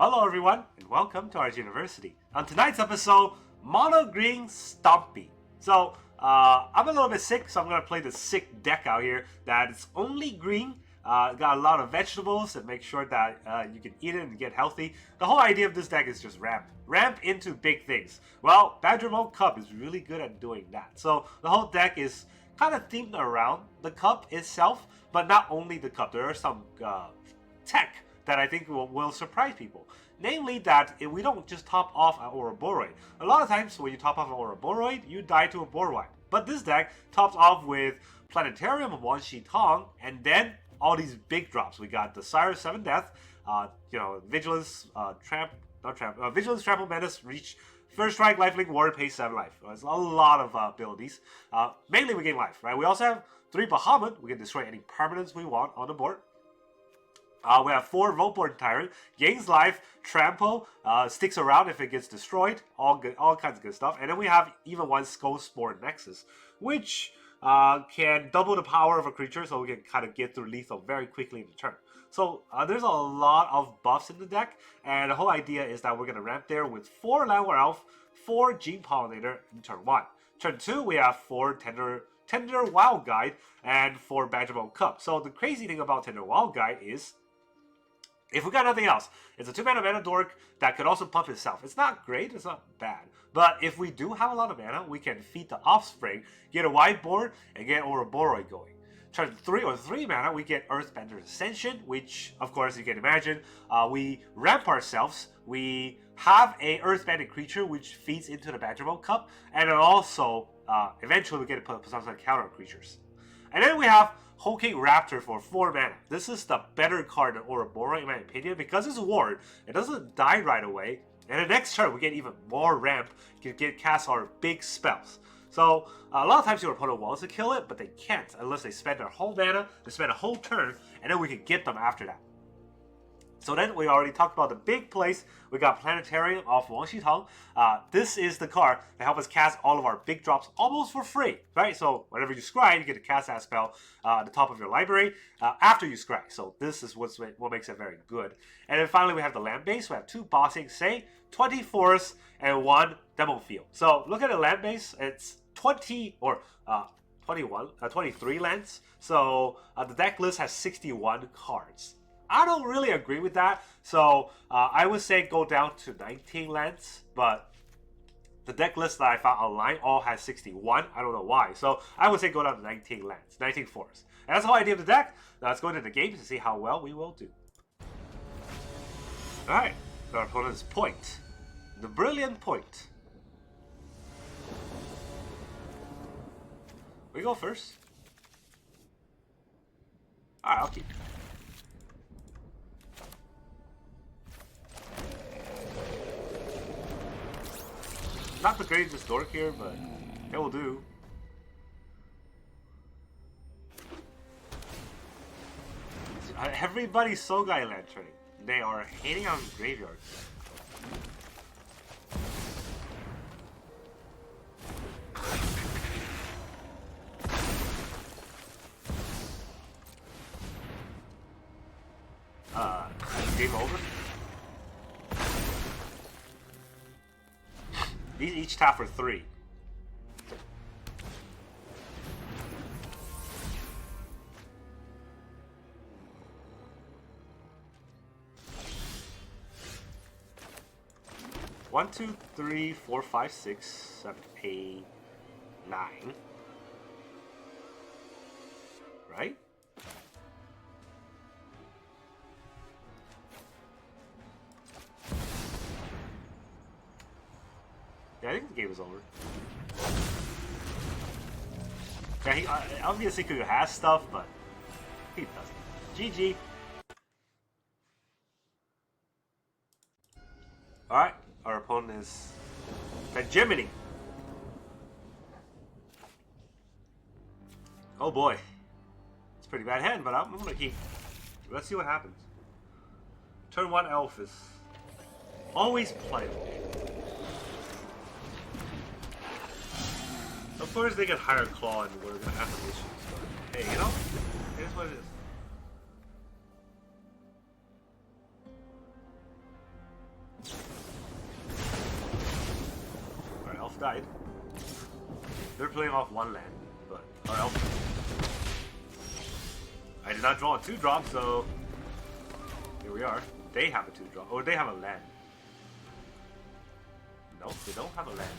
Hello everyone, and welcome to our university. On tonight's episode, Mono Green Stompy. So, I'm a little bit sick, so I'm going to play the sick deck out here that is only green. Got a lot of vegetables and make sure that you can eat it and get healthy. The whole idea of this deck is just ramp. Ramp into big things. Well, Badgermole Cub is really good at doing that. So, the whole deck is kind of themed around the Cub itself, but not only the Cub. There are some tech that I think will surprise people. Namely that if we don't just top off an Ouroboroid. A lot of times when you top off an Ouroboroid, you die to a Borwine. But this deck tops off with Planetarium of Tong, and then all these big drops. We got the Sire 7 Death, Vigilance, Vigilance, Trample Menace, Reach, First Strike, Lifelink, Warrior, Pay 7 life. There's a lot of abilities. Mainly we gain life, right? We also have 3 Bahamut. We can destroy any permanents we want on the board. We have 4 Vaultborn Tyrant, gains life, trample, sticks around if it gets destroyed, all kinds of good stuff. And then we have even one Skullspore Nexus, which can double the power of a creature, so we can kind of get through lethal very quickly in the turn. So there's a lot of buffs in the deck, and the whole idea is that we're going to ramp there with 4 Llanowar Elves, 4 Gene Pollinator in turn 1. Turn 2, we have 4 Tender Wildguide, and 4 Badgermole Cub. So the crazy thing about Tender Wildguide is, if we got nothing else, it's a 2-mana mana dork that could also pump itself. It's not great, it's not bad. But if we do have a lot of mana, we can feed the offspring, get a wide board, and get Ouroboroid going. Turn 3 mana, we get Earthbender Ascension, which, of course, you can imagine, we ramp ourselves, we have a Earthbender creature which feeds into the Badgermole Cub, and then also, eventually we get to put some counter creatures. And then we have Hulking Raptor for 4 mana. This is the better card than Ouroboroid in my opinion, because it's ward. It doesn't die right away, and the next turn we get even more ramp, can cast our big spells. So a lot of times your opponent wants to kill it, but they can't unless they spend their whole mana, they spend a whole turn, and then we can get them after that. So then we already talked about the big place. We got Planetarium of Tong. This is the card that helps us cast all of our big drops almost for free, right? So whenever you scry, you get to cast that spell at the top of your library after you scry. So this is what makes it very good. And then finally we have the land base. We have 2 bossing, say 20 forests and 1 Demolition Field. So look at the land base. It's 20 or 23 lands. So the deck list has 61 cards. I don't really agree with that, so I would say go down to 19 lands, but the deck list that I found online all has 61. I don't know why, so I would say go down to 19 lands, 19 forests. And that's the whole idea of the deck. Now let's go into the game to see how well we will do. Alright, our opponent's Point. The Brilliant Point. We go first. Alright, I'll keep it. Not the greatest dork here, but it will do. Everybody's Soul Guy Lanterning. They are hating on graveyards. Game over. These each tap for 3. One, 2, 3, 4, 5, 6, 7, 8, 9. Right? Yeah, I think the game is over. Yeah, he obviously could have stuff, but he doesn't. GG. Alright, our opponent is Badgermole. Oh boy. It's a pretty bad hand, but I'm gonna keep. Let's see what happens. Turn 1 elf is always playable. Of course they get higher claw and we're gonna have issues, but hey, you know, it is what it is. died. They're playing off one land, but our elf. I did not draw a 2-drop, so here we are. They have a 2-drop, or they have a land. Nope, they don't have a land.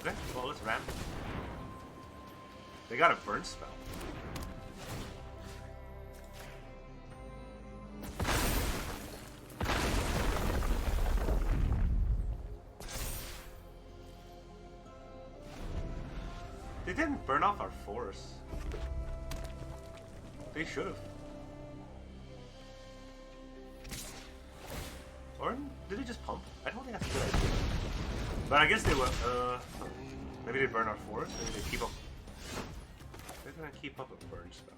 Okay, well, let's ram. They got a burn spell. They didn't burn off our forest. They should have. Or did they just pump? I don't think that's a good idea. But I guess they will. Maybe they burn our forest. Maybe they keep up. They're gonna keep up a burn spell.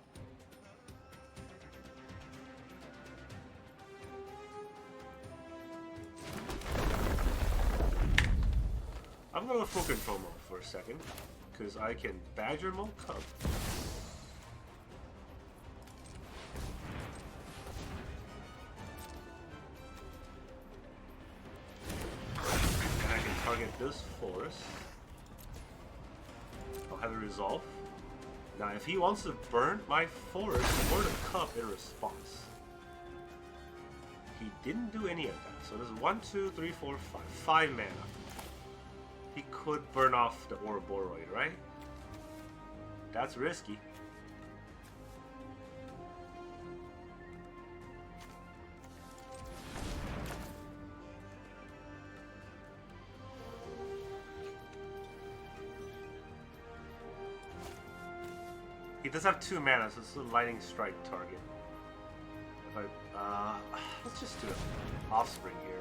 I'm gonna go full control mode for a second, because I can Badgermole Cub. And I can target this forest. I'll have a resolve. Now if he wants to burn my forest or the cup in response. He didn't do any of that. So there's 1, 2, 3, 4, 5. 5 mana. He could burn off the Ouroboroid, right? That's risky. He does have 2 mana, so it's a lightning strike target. If I, let's just do an offspring here.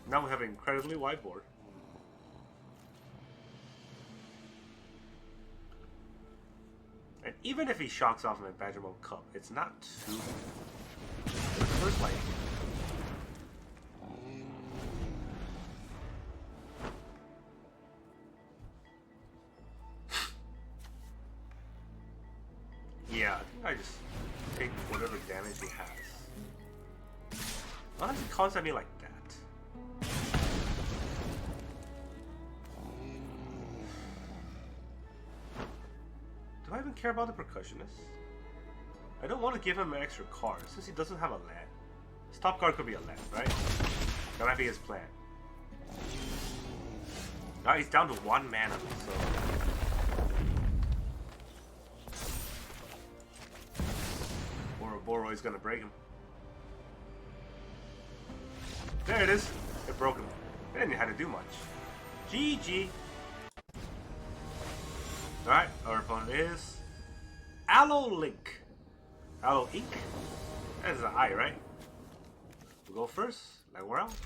Now we have an incredibly wide board. And even if he shocks off my Badgermole Cub, it's not too... First light. Yeah, I think I just take whatever damage he has. Unless he comes at me like that. Do I even care about the percussionist? I don't want to give him an extra card since he doesn't have a land. His top card could be a land, right? That might be his plan. Now he's down to 1 mana, so... Ouroboroid's gonna break him. There it is. It broke him. They didn't have to do much. GG. Alright, our opponent is Aloe Link. Aloe Ink? That is an I, right? We'll go first. Llanowar Elves.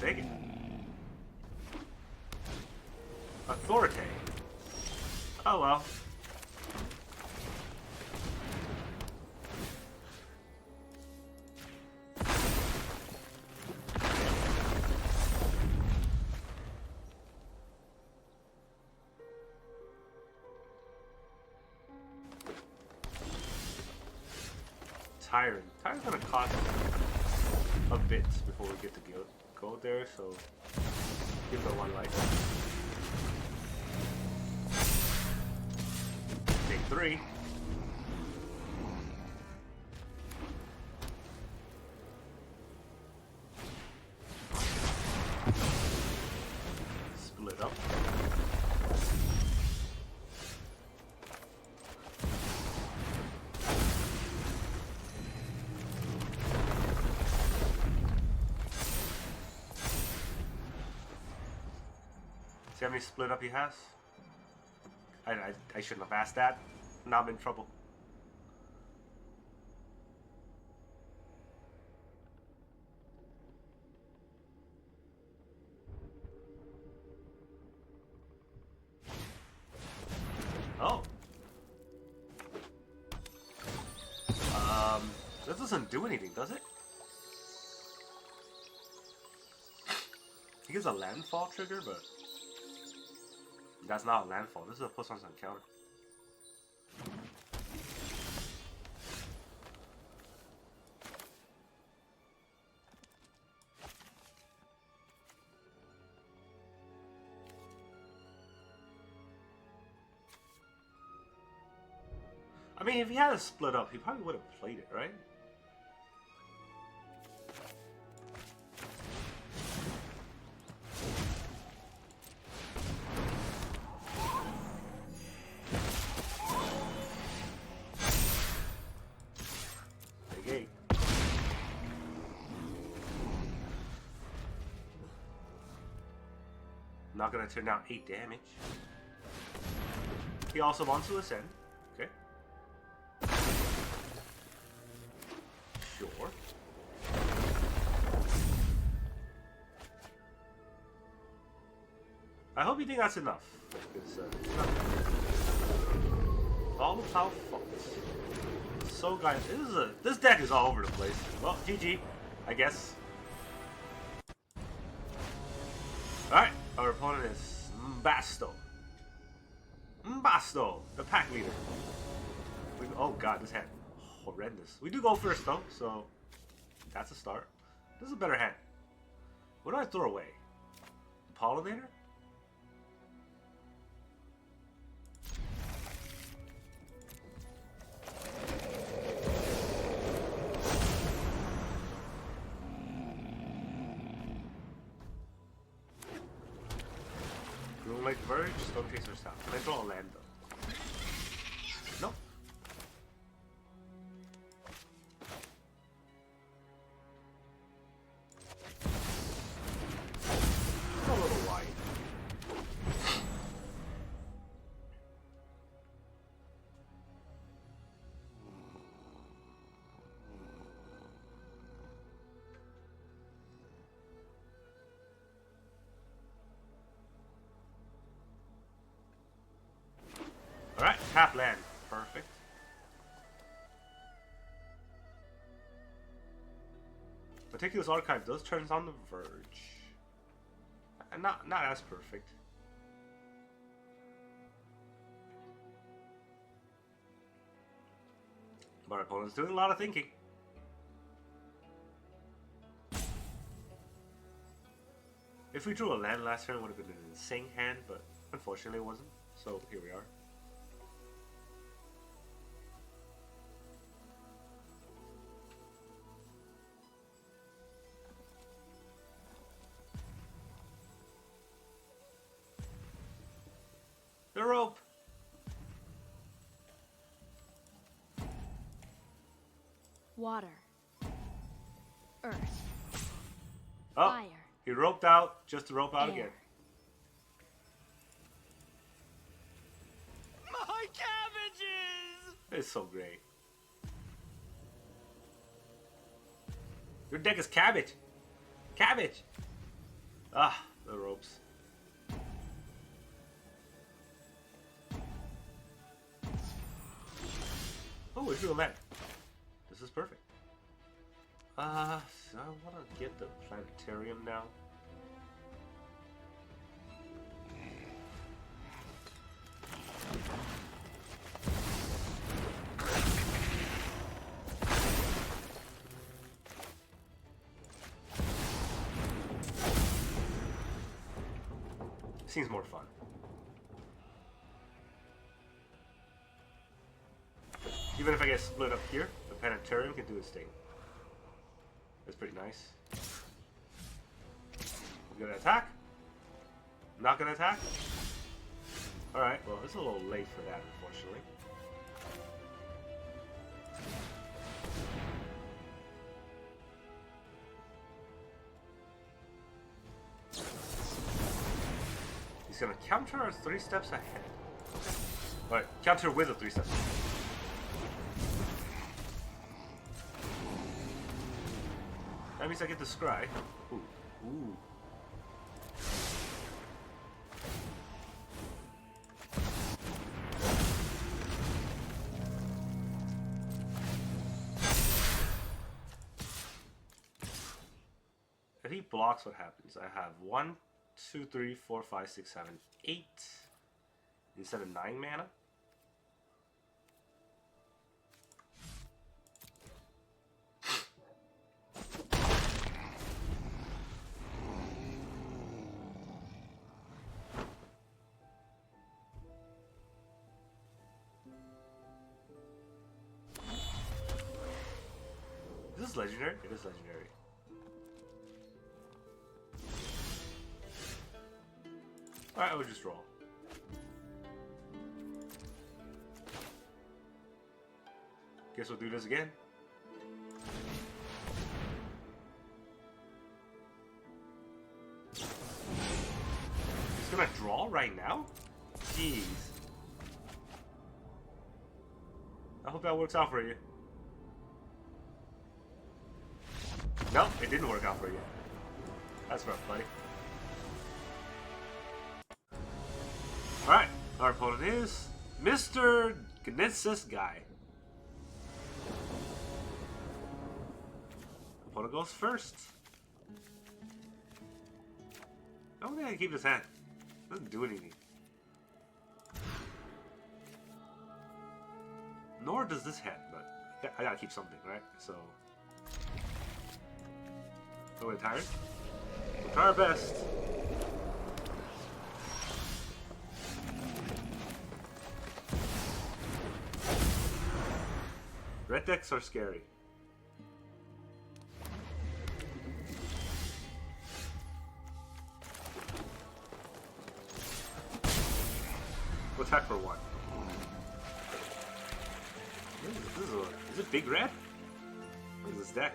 Take it. Authority. Oh well. Tyrant. Tyrant's gonna cost a bit before we get to go there, so give it 1 life. Take 3. Split up. See how many split up he has? I shouldn't have asked that. Now I'm in trouble. That doesn't do anything, does it? It gives a landfall trigger, but that's not a landfall. This is a plus on counter. I mean, if he had a split up, he probably would have played it, right? Big 8. Not gonna turn down 8 damage. He also wants to ascend. Okay. Sure. I hope you think that's enough. Because, all the power focus. So guys, this deck is all over the place. Well, GG, I guess. Alright, our opponent is Mbasto. Mbasto, the pack leader. Oh god, this hand. Horrendous. We do go first though, so that's a start. This is a better hand. What do I throw away? Pollinator? Like Verge, Stone Chaser's down. Can I throw a land though? Nope. It's a little wide. Alright, tap land. Perfect. Meticulous Archive does turn on the Verge. And not as perfect. But our opponent's doing a lot of thinking. If we drew a land last turn, it would have been an insane hand, but unfortunately it wasn't. So here we are. The rope. Water. Earth. Oh, Fire. he roped out just to rope out Air. again. My cabbages! It's so great. Your deck is cabbage. Cabbage. Ah, the ropes. Oh, we drew a land. This is perfect. So I want to get the Planetarium now. Seems more fun. Even if I get split up here, the Planetarium can do its thing. That's pretty nice. Gonna attack? Not gonna attack? Alright, well, it's a little late for that, unfortunately. He's gonna counter us 3 steps ahead. Alright, counter with a 3 steps ahead. That means I get to scry. Ooh. Ooh. If he blocks, what happens? I have 1, 2, 3, 4, 5, 6, 7, 8 instead of 9 mana. Is this legendary? It is legendary. Alright, we'll just roll. Guess we'll do this again. He's gonna draw right now? Jeez. I hope that works out for you. Nope, it didn't work out for you. That's rough, buddy. Alright, our opponent is Mr. Gnesis Guy. Opponent goes first. I don't think I can keep this hand. It doesn't do anything. Nor does this hand, but I gotta keep something, right? So. Go with Tyrant. We'll try our best. Red decks are scary. We'll attack for 1. Is it big red? What is this deck?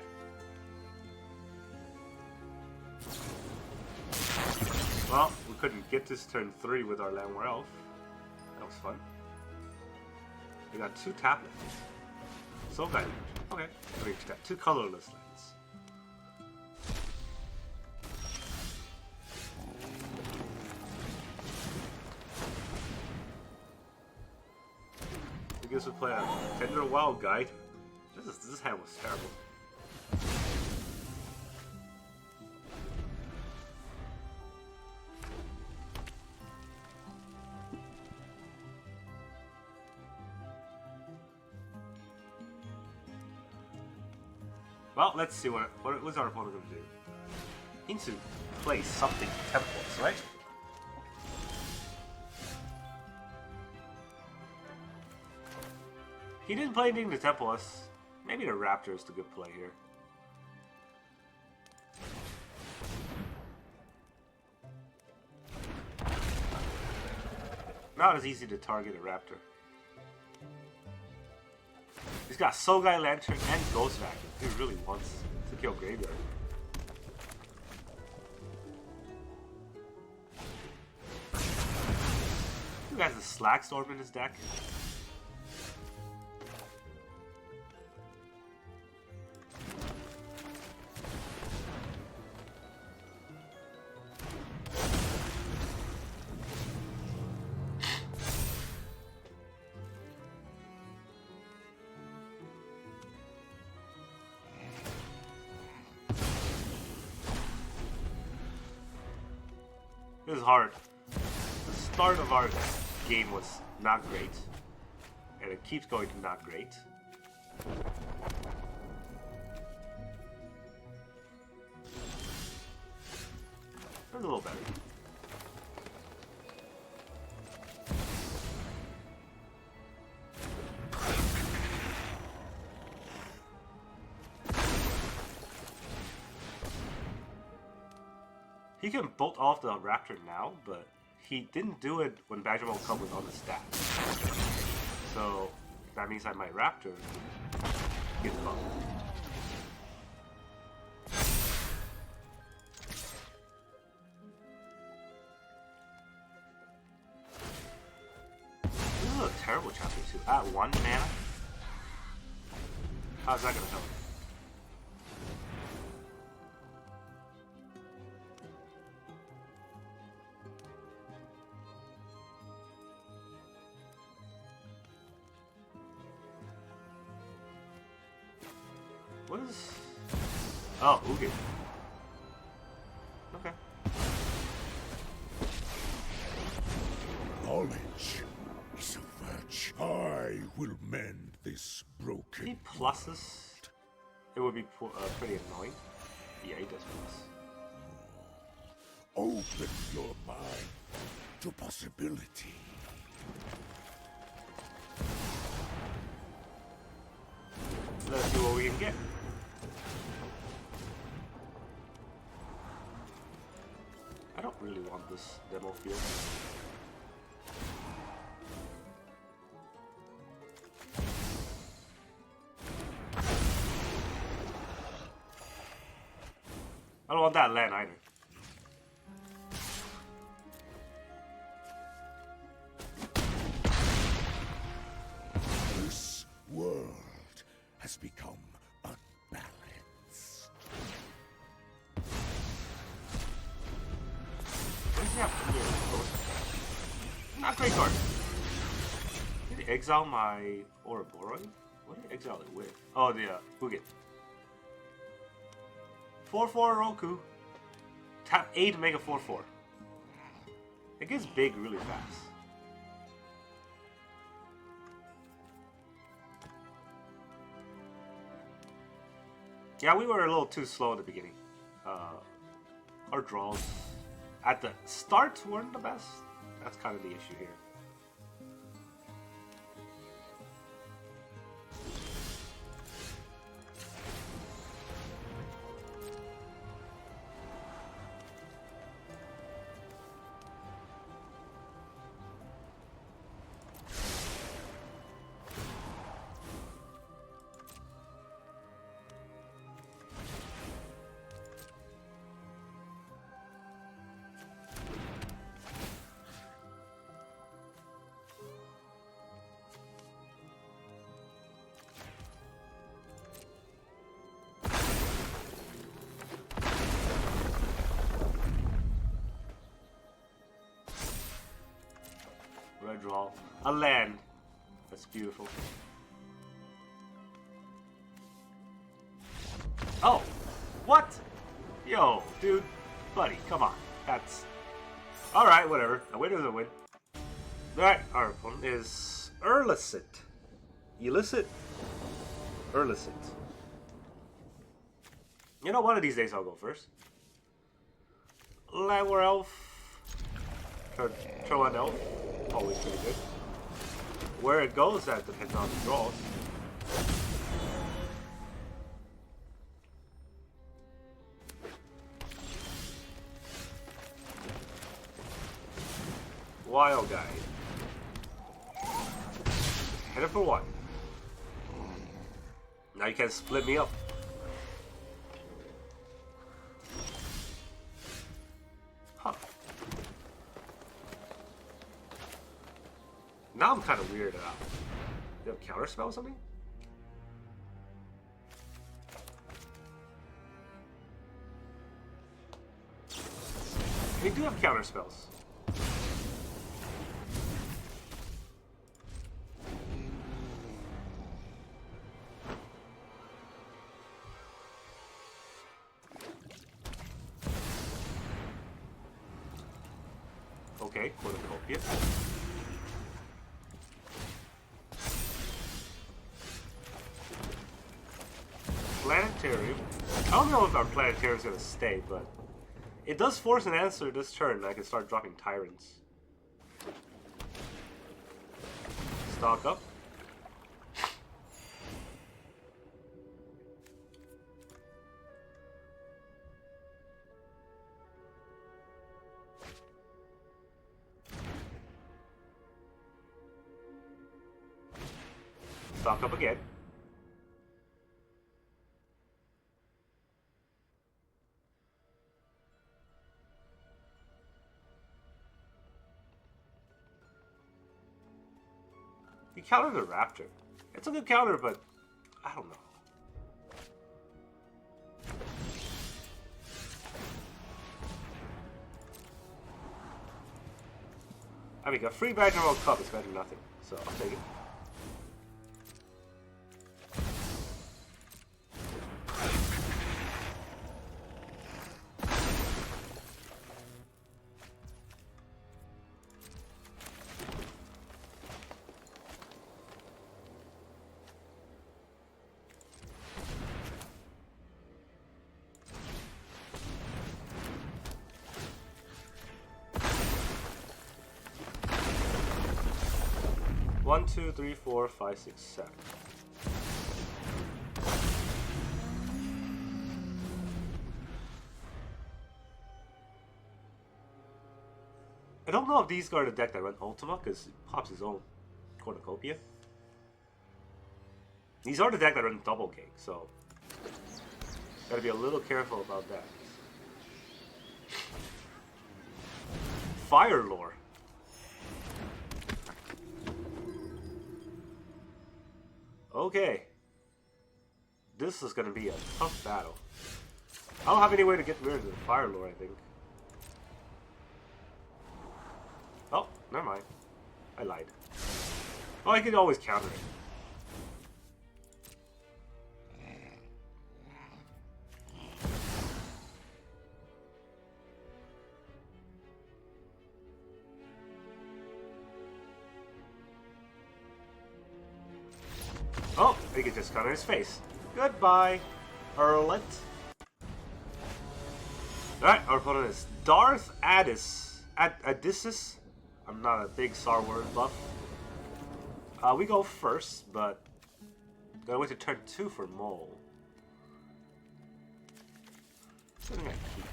Well, we couldn't get this turn 3 with our Llanowar Elf. That was fun. We got 2 tablets. Soul Guide. Okay. We got 2 colorless lands. I guess we'll play a Tender Wildguide. This hand was terrible. Well, let's see what's our opponent going to do. He needs to play something Temples, right? He didn't play anything to Temples. Maybe the Raptor is the good play here. Not as easy to target a Raptor. He's got Soul Guide Lantern and Ghost Vacuum. He really wants to kill Graveyard. Who has a Slack Storm in his deck? This is hard. The start of our game was not great, and it keeps going to not great. It's a little better. He can bolt off the Raptor now, but he didn't do it when Badgermole Cub was on the stack. So that means that my Raptor gets bumped. This is a terrible chapter too. At 1 mana? How's that gonna help? What is... Oh, Oogie. he pluses, it would be pretty annoying. Yeah, he does plus. Open your mind to possibility. Let's see what we can get. I don't really want this demo field. I don't want that land either. This world has become unbalanced. What does he have here? Not great card. Did he exile my Ouroboroid? What did he exile it with? Oh, the Hugin. 4/4 Roku. Tap 8 to make a 4/4. It gets big really fast. Yeah, we were a little too slow at the beginning. Our draws at the start weren't the best. That's kind of the issue here. Red draw. A land. That's beautiful. Oh! What? Yo, dude. Buddy, come on. That's... Alright, whatever. A win is a win. Alright, our opponent is Illicit. Illicit? Illicit. You know, one of these days I'll go first. Llanowar Elf. Throw an elf. Always pretty good. Where it goes, that depends on the draws. Wild Guide. Hit it for one. Now you can split me up. Huh. Now I'm kind of weirded out. Do you have counterspell or something? We do have counterspells. Okay, cornucopia. Planetarium. I don't know if our Planetarium is going to stay, but it does force an answer this turn. I can start dropping Tyrants. Stock up. Stock up again. You counter the Raptor. It's a good counter, but I don't know. I mean, a free Badgermole Cub is better than nothing, so I'll take it. 1, 2, 3, 4, 5, 6, 7. I don't know if these are the deck that run Ultima, because it pops his own Cornucopia. These are the deck that run Double King, so gotta be a little careful about that. Fire Lore. Okay. This is gonna be a tough battle. I don't have any way to get rid of the Fire Lore, I think. Oh, never mind. I lied. Oh, I can always counter it. Oh, he can just counter his face. Goodbye, Earlet. Alright, our opponent is Darth Adissus. I'm not a big Star Wars buff. We go first, but gotta wait to turn 2 for Mole. What am I gonna keep?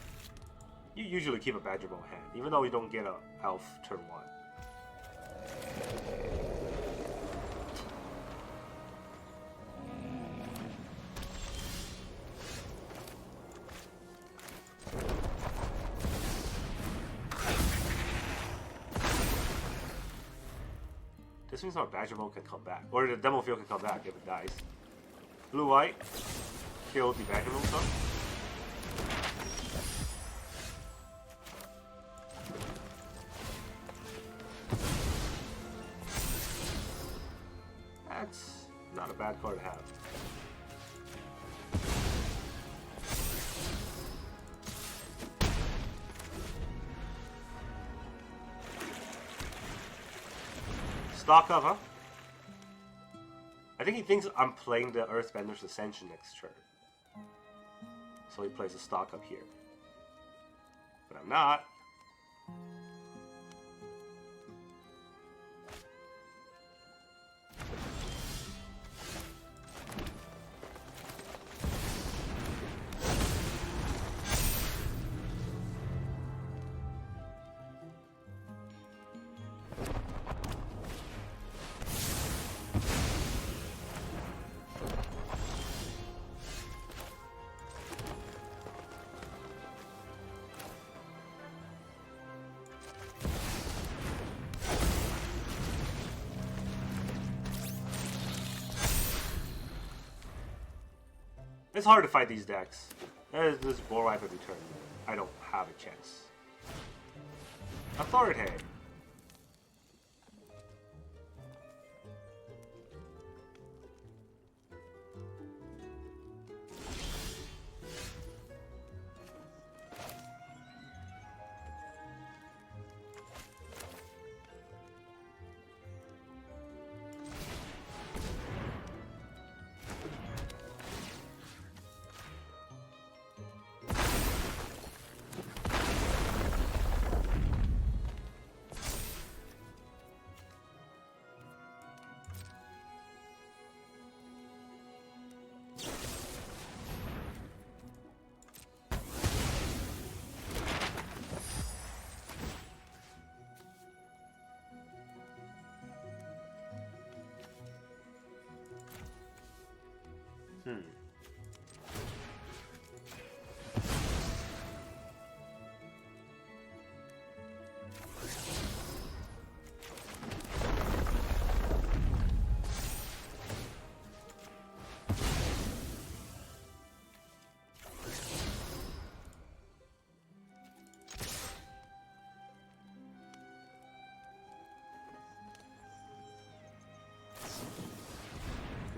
You usually keep a Badgermole hand, even though you don't get a elf turn 1. This means our Badgermole can come back. Or the Demo Field can come back if it dies. Blue-white. Kill the Badgermole Cub. That's not a bad card to have. Stock up, huh? I think he thinks I'm playing the Earthbender Ascension next turn. So he plays a stock up here. But I'm not. It's hard to fight these decks. There's this Boar Wipe every turn. I don't have a chance. Authority.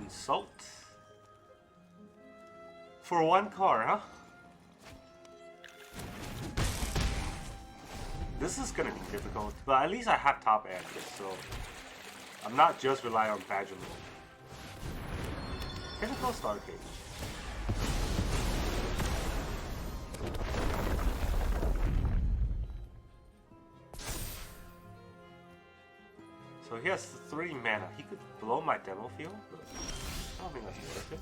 Insult. For one card, huh? This is gonna be difficult, but at least I have top edge, so I'm not just relying on Badgermole. Pinnacle Star Cage. So So he has 3 mana. He could blow my demo field, but I don't think that's worth it.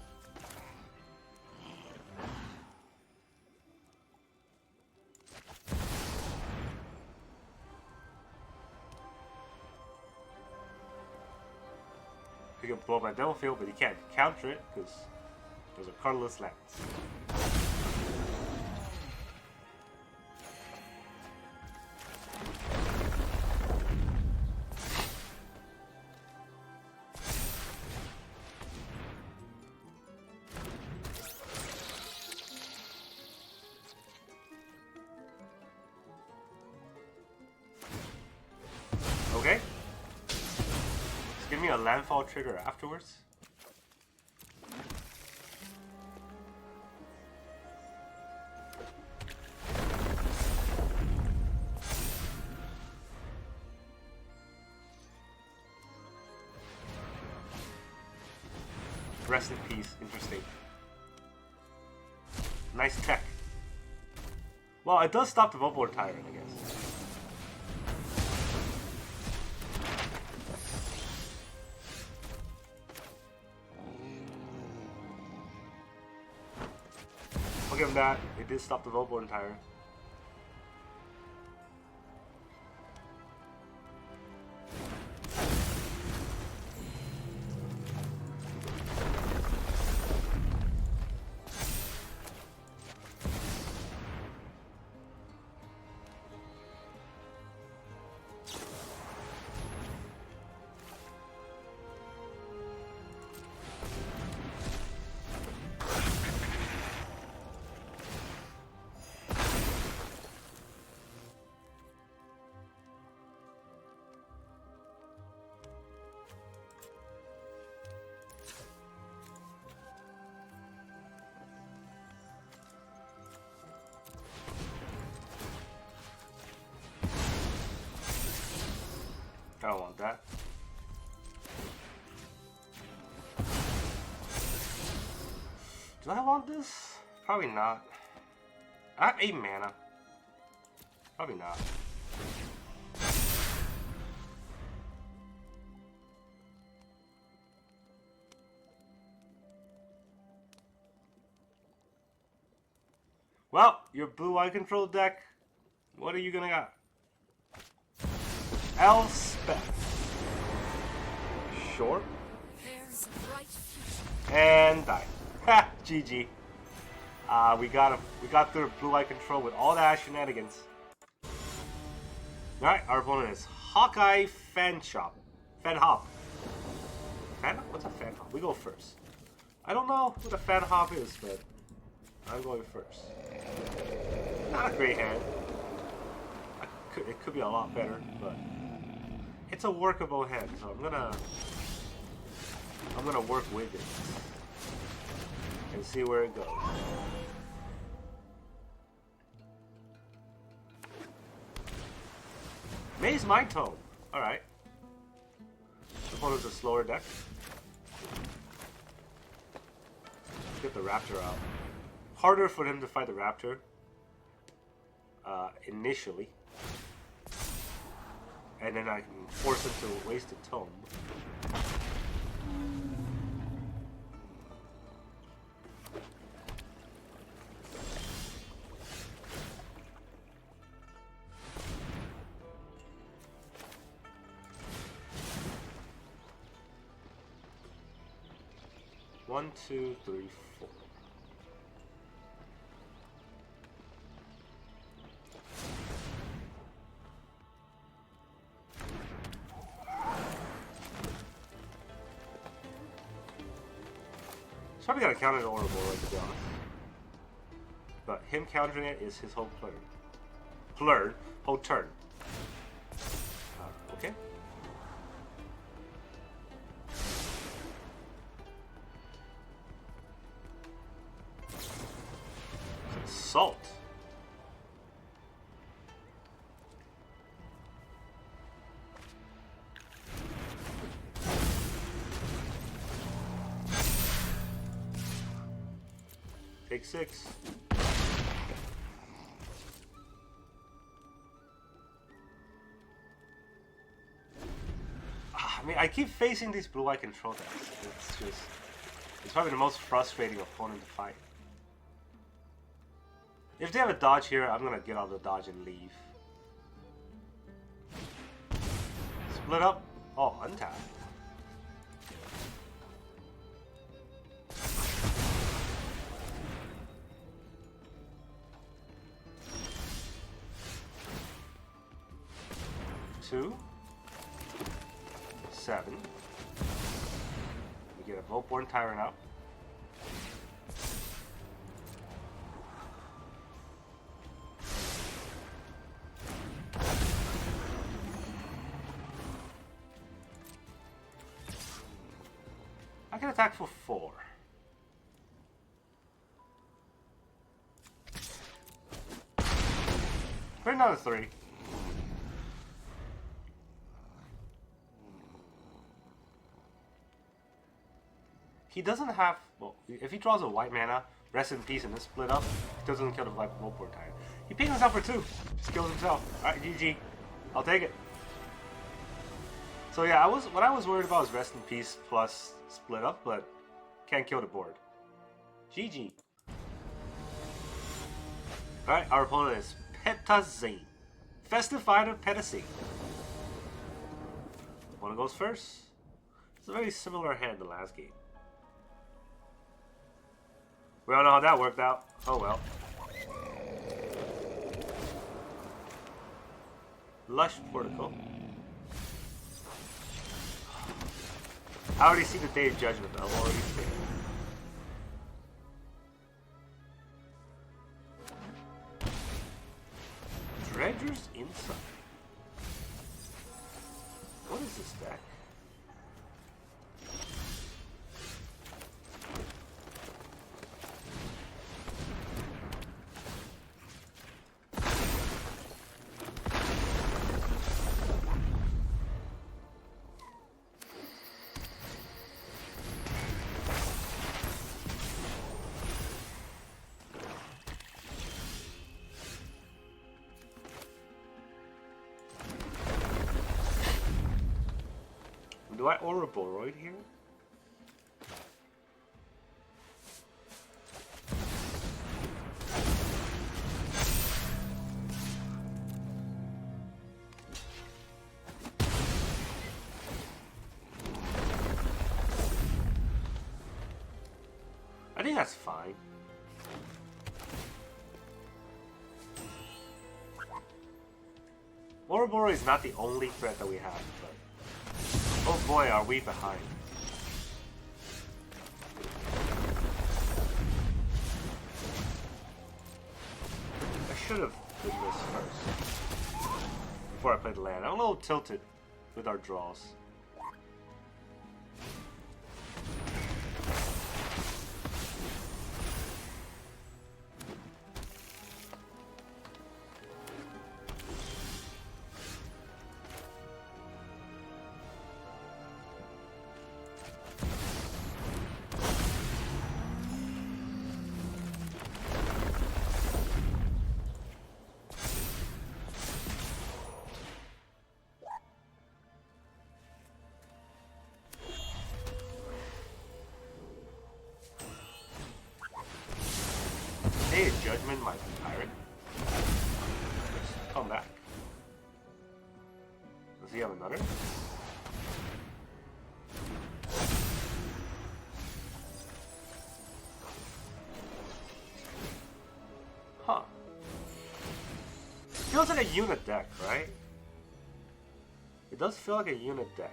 He can blow my demo field, but he can't counter it because there's a colorless lands. Okay. Just give me a landfall trigger afterwards. Rest in peace. Interesting. Nice tech. Well, it does stop the Vaultborn Tyrant, I guess. I'll give him that. It did stop the Vaultborn Tyrant. I don't want that. Do I want this? Probably not. I have 8 mana. Probably not. Well, your blue-eye control deck, what are you gonna got? Elspeth. Sure. And die. Ha! GG. We got through blue-eye control with all that shenanigans. Alright, our opponent is Hawkeye Fanshop. Fanhop. Fan? What's a Fanhop? We go first. I don't know what a Fanhop is, but I'm going first. Not a great hand. It could be a lot better, but it's a workable hand, so I'm gonna work with it and see where it goes. Maze Mind Tome. Alright. The opponent's a slower deck. Get the Raptor out. Harder for him to fight the Raptor initially. And then I can force him to waste a tome. One, two, three, four. Probably gotta counter the Ouroboroid, to be honest. But him countering it is his whole turn. Whole turn. Okay. Consult. Take 6. I mean, I keep facing these blue-eye control decks. It's just... It's probably the most frustrating opponent to fight. If they have a dodge here, I'm gonna get out of the dodge and leave. Split up. Oh, untap. Two. 7. We get a Vaultborn Tyrant out. I can attack for 4. Bring down to 3. He doesn't have, well, if he draws a white mana, rest in peace, and then split up, he doesn't kill the Vaultborn Tyrant. He pings himself for 2. Just kills himself. Alright, GG. I'll take it. So yeah, what I was worried about was rest in peace plus split up, but can't kill the board. GG. Alright, our opponent is Petazane. Festive Fighter Petazane. One goes first. It's a very similar hand to last game. We all know how that worked out. Oh well. Lush Portico. I already see the Day of Judgment. I'm already scared. Dredger's Insight. What is this deck? Do I Ouroboroid here? I think that's fine. Ouroboroid is not the only threat that we have, but oh boy, are we behind. I should have did this first. Before I played the land. I'm a little tilted with our draws. Hey, Judgment, my pirate. Let's come back. Does he have another? Huh. Feels like a unit deck, right? It does feel like a unit deck.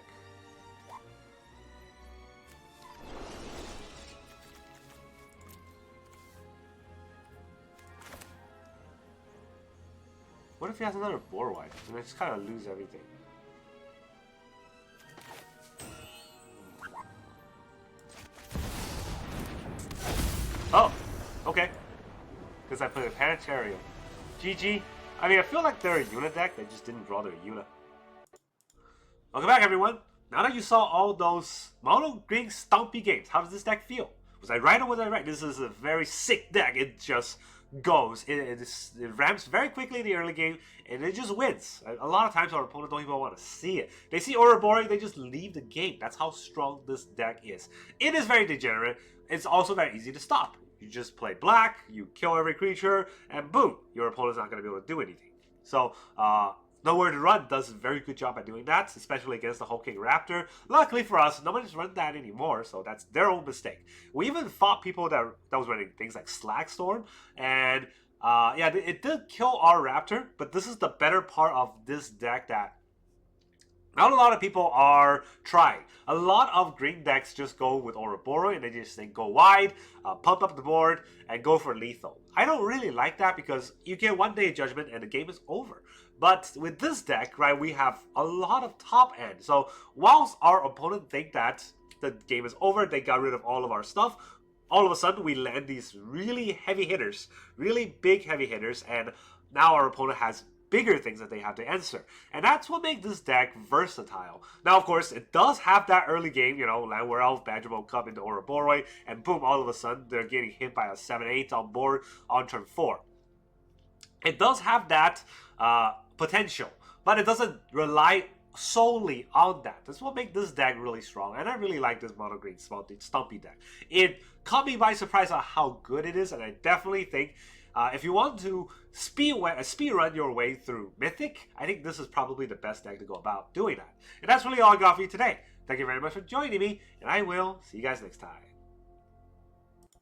What if he has another Borwide? And I just kind of lose everything. Oh, okay. Because I played a Planetarium. GG. I mean, I feel like they're a unit deck. They just didn't draw their unit. Welcome back, everyone. Now that you saw all those Mono Green Stompy games, how does this deck feel? Was I right or was I right? This is a very sick deck. It just goes. It ramps very quickly in the early game, and it just wins. A lot of times our opponent don't even want to see it. They see Ouroboroid, they just leave the game. That's how strong this deck is. It is very degenerate. It's also very easy to stop. You just play black, you kill every creature, and boom, your opponent's not going to be able to do anything. So, Nowhere to Run does a very good job at doing that, especially against the Hulking Raptor. Luckily for us, nobody's run that anymore, so that's their own mistake. We even fought people that was running things like Slagstorm, and yeah, it did kill our Raptor, but this is the better part of this deck that not a lot of people are trying. A lot of green decks just go with Ouroboroid and they go wide, pump up the board, and go for lethal. I don't really like that because you get 1 day of judgment and the game is over. But with this deck, right, we have a lot of top end. So whilst our opponent think that the game is over, they got rid of all of our stuff, all of a sudden we land these really heavy hitters, really big heavy hitters, and now our opponent has bigger things that they have to answer. And that's what makes this deck versatile. Now, of course, it does have that early game, you know, Llanowar Elves, Badgermole Cub into Ouroboroid, and boom, all of a sudden, they're getting hit by a 7/8 on board on turn 4. It does have that potential, but it doesn't rely solely on that. That's what makes this deck really strong, and I really like this Mono Green Stompy deck. It caught me by surprise on how good it is, and I definitely think if you want to speed run your way through Mythic, I think this is probably the best deck to go about doing that. And that's really all I got for you today. Thank you very much for joining me, and I will see you guys next time.